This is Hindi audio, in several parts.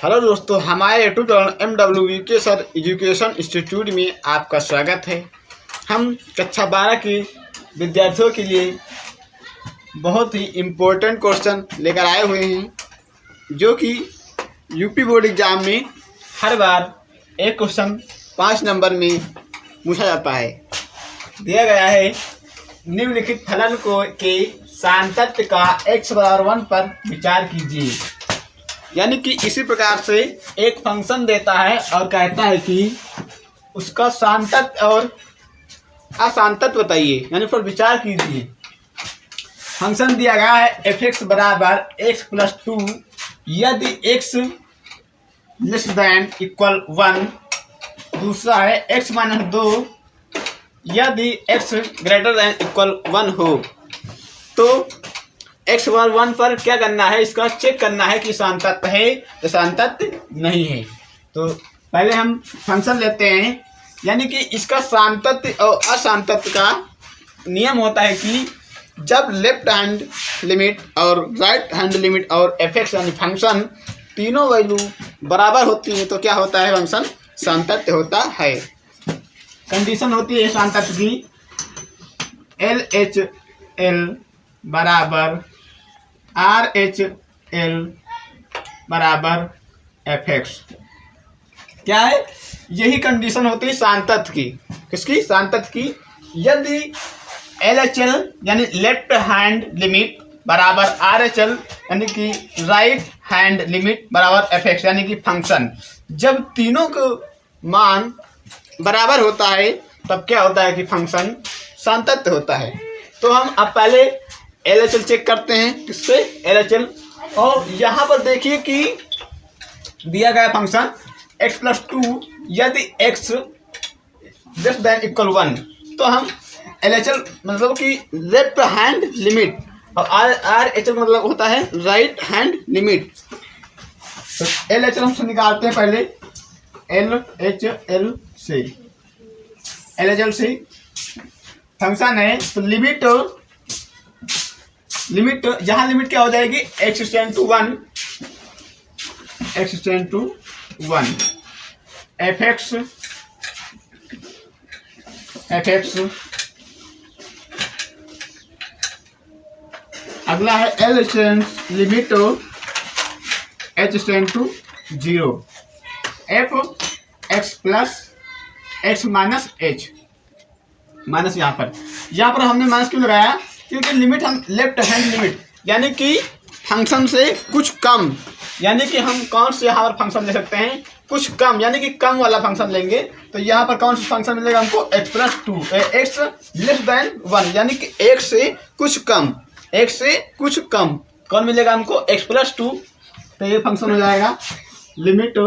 हेलो दोस्तों, हमारे YouTube channel MWK sir education institute में आपका स्वागत है। हम कक्षा 12 के विद्यार्थियों के लिए बहुत ही इम्पोर्टेंट क्वेश्चन लेकर आए हुए हैं, जो कि यूपी बोर्ड एग्जाम में हर बार एक क्वेश्चन 5 नंबर में पूछा जाता है। दिया गया है निम्नलिखित फलन को के सान्तत्य का x=1 पर विचार कीजिए। यानी कि इसी प्रकार से एक फंक्शन देता है और कहता है कि उसका सान्तत्य और असान्तत्य बताइए, यानी पर विचार कीजिए। फंक्शन दिया गया है f(x) = x+2 यदि x <= 1। दूसरा है x-2 यदि x > 1 हो। तो x=1 पर क्या करना है, इसका चेक करना है कि सान्तत्य है या सान्तत्य नहीं है। तो पहले हम फंक्शन लेते हैं, यानी कि इसका सान्तत्य और असान्तत्य का नियम होता है कि जब लेफ्ट हैंड लिमिट और राइट हैंड लिमिट और f(x) यानी फंक्शन तीनों वैल्यू बराबर होती है तो क्या होता है, फंक्शन सान्तत्य होता है। कंडीशन होती है सान्तत्य की LHL = RHL = f(x). क्या है, यही कंडीशन होती है सान्तत्य की। किसकी? सान्तत्य की। यदि LHL यानी लेफ्ट हैंड लिमिट बराबर RHL यानी कि राइट हैंड लिमिट बराबर f(x) यानी कि फंक्शन, जब तीनों को मान बराबर होता है तब क्या होता है कि फंक्शन सान्तत्य होता है। तो हम अब पहले LHL चेक करते हैं। किससे? LHL। और यहाँ पर देखिए कि दिया गया फंक्शन x+2 यदि x <= 1। तो हम LHL मतलब कि लेफ्ट हैंड लिमिट और RHL मतलब होता है राइट हैंड लिमिट। तो LHL हम निकालते हैं पहले LHL से। LHL से फंक्शन है तो लिमिट यहाँ लिमिट क्या हो जाएगी, x → 1 f(x) अगला है LHL limit h → 0 f(x + x - h) minus. यहाँ पर हमने माइनस क्यों लगाया, क्योंकि लिमिट हम लेफ्ट हैंड लिमिट यानी कि फंक्शन से कुछ कम, यानी कि हम कौन से यहाँ पर फंक्शन ले सकते हैं, कुछ कम यानी कि कम वाला फंक्शन लेंगे। तो यहाँ पर कौन सा फंक्शन मिलेगा हमको, x+2 x <= 1 यानी कि एक से कुछ कम कौन मिलेगा हमको, x+2। तो ये फंक्शन हो जाएगा लिमिट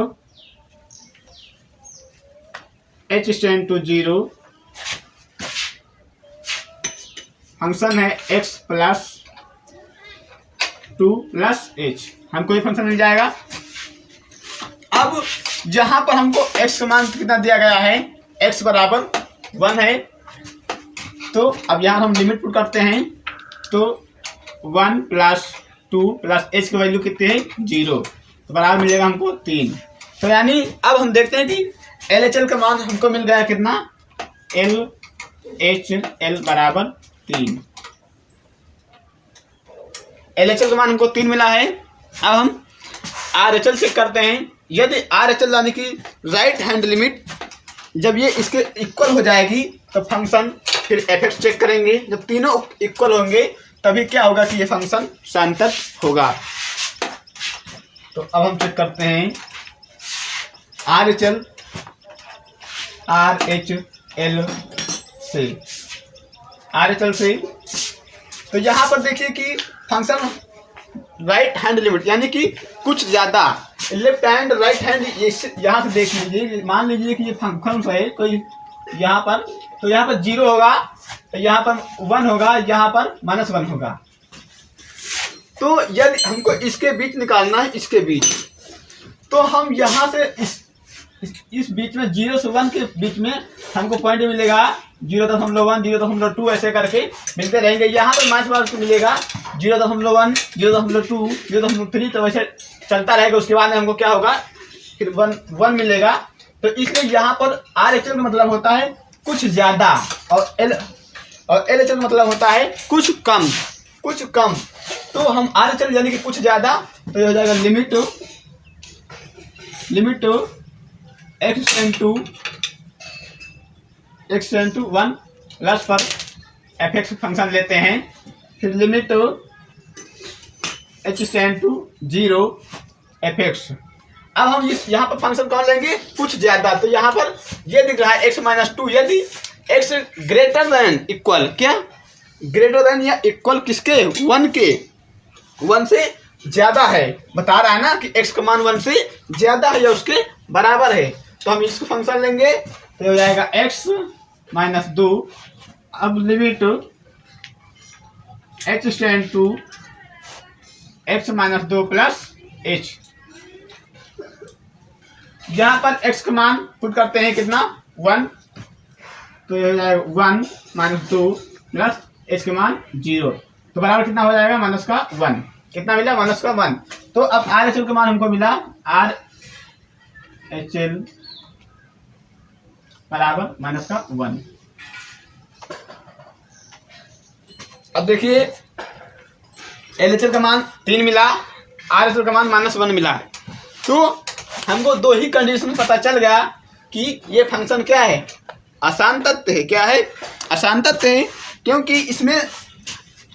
h → 0 फंक्शन है x+2 + h। हमको ये फंक्शन मिल जाएगा। अब जहां पर हमको x का मान कितना दिया गया है, x = 1 है। तो अब यहाँ हम लिमिट पुट करते हैं तो 1 + 2 + h की वैल्यू कितनी है, 0। तो बराबर मिलेगा हमको 3। तो यानी अब हम देखते हैं कि LHL का मान हमको मिल गया कितना, LHL = 3। LHL का मान हमको 3 मिला है। अब हम RHL चेक करते हैं। यदि RHL यानी कि राइट हैंड लिमिट जब ये इसके इक्वल हो जाएगी तो फंक्शन फिर f(x) चेक करेंगे। जब तीनों इक्वल होंगे तभी क्या होगा कि ये फंक्शन सान्तत्य होगा। तो अब हम चेक करते हैं RHL से। तो यहाँ पर देखिए कि फंक्शन राइट हैंड लिमिट यानी कि कुछ ज़्यादा लेफ्ट हैंड राइट हैंड, यहाँ से देख लीजिए। मान लीजिए कि ये फंक्शन है कोई यहाँ पर, तो यहाँ पर 0 होगा, तो यहाँ पर 1 होगा, यहाँ पर -1 होगा। तो यदि हमको इसके बीच निकालना है, इसके बीच, तो हम यहाँ से इस बीच में 0 से 1 के बीच में हमको पॉइंट मिलेगा 0.1, 0.2 ऐसे करके मिलते रहेंगे। यहाँ पर मार्च मार्क्स मिलेगा 0.1, 0.2, 0.3, तो वैसे चलता रहेगा। उसके बाद में हमको क्या होगा, फिर 1 मिलेगा। तो इसलिए यहाँ पर RHL का मतलब होता है कुछ ज़्यादा, और LHL का मतलब होता है कुछ कम, कुछ कम। तो हम RHL यानी कि कुछ ज़्यादा, तो ये हो जाएगा limit x tend to 1 plus पर fx फंक्शन लेते हैं, फिर limit h tend to 0 fx। अब हम यहाँ पर फंक्शन कौन लेंगे, कुछ ज्यादा। तो यहाँ पर ये दिख रहा है x-2, यदि x ग्रेटर देन इक्वल, क्या ग्रेटर देन या इक्वल किसके, 1 के, 1 से ज्यादा है, बता रहा है ना कि x का मान 1 से ज्यादा है या उसके बराबर है। तो हम इसको फंक्शन लेंगे, तो हो जाएगा x-2। अब limit h tend to x-2 plus h। यहाँ पर x का मान पुट करते हैं कितना, 1, तो ये हो जाएगा 1 - 2 प्लस h का मान 0, तो बराबर कितना हो जाएगा, -1। कितना मिला, -1। तो अब RHL का मान हमको मिला, RHL बराबर -1। अब देखिए LHL का मान 3 मिला, RHL का मान -1 मिला। तो हमको 2 ही कंडीशन पता चल गया कि ये फंक्शन क्या है, आसान तत्व है। क्या है, आसान तत्व है, क्योंकि इसमें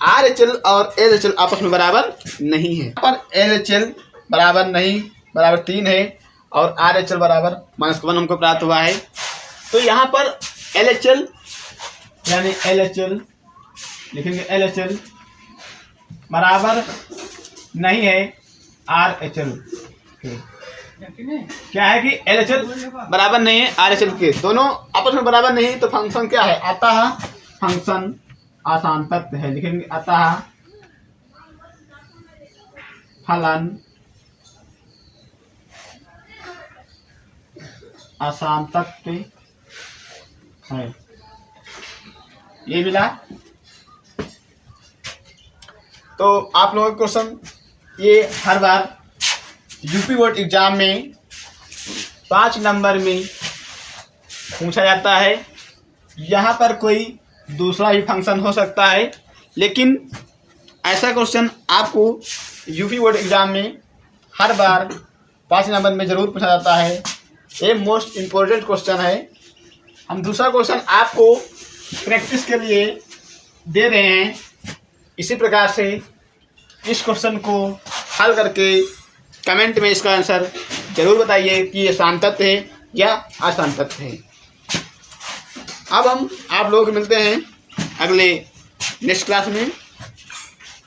RHL और LHL आपस में बराबर नहीं है। पर LHL बराबर नहीं, बराबर 3 है, और RHL बराबर -1 हमको प्राप्त हुआ है। तो यहाँ पर LHL यानी LHL लिखेंगे, LHL बराबर नहीं है RHL के। क्या है कि LHL बराबर नहीं है RHL के, दोनों आपस में बराबर नहीं। तो फंक्शन क्या है, अतः फंक्शन आसान तत्व है। लिखेंगे अतः फलन आसान तत्व है, ये मिला। तो आप लोगों का क्वेश्चन ये हर बार यूपी बोर्ड एग्जाम में 5 नंबर में पूछा जाता है। यहाँ पर कोई दूसरा ही फंक्शन हो सकता है, लेकिन ऐसा क्वेश्चन आपको यूपी बोर्ड एग्जाम में हर बार 5 नंबर में ज़रूर पूछा जाता है। ये मोस्ट इम्पोर्टेंट क्वेश्चन है। हम दूसरा क्वेश्चन आपको प्रैक्टिस के लिए दे रहे हैं। इसी प्रकार से इस क्वेश्चन को हल करके कमेंट में इसका आंसर जरूर बताइए कि ये आसान तत्व है या आसान तत्व है। अब हम आप लोग मिलते हैं अगले नेक्स्ट क्लास में।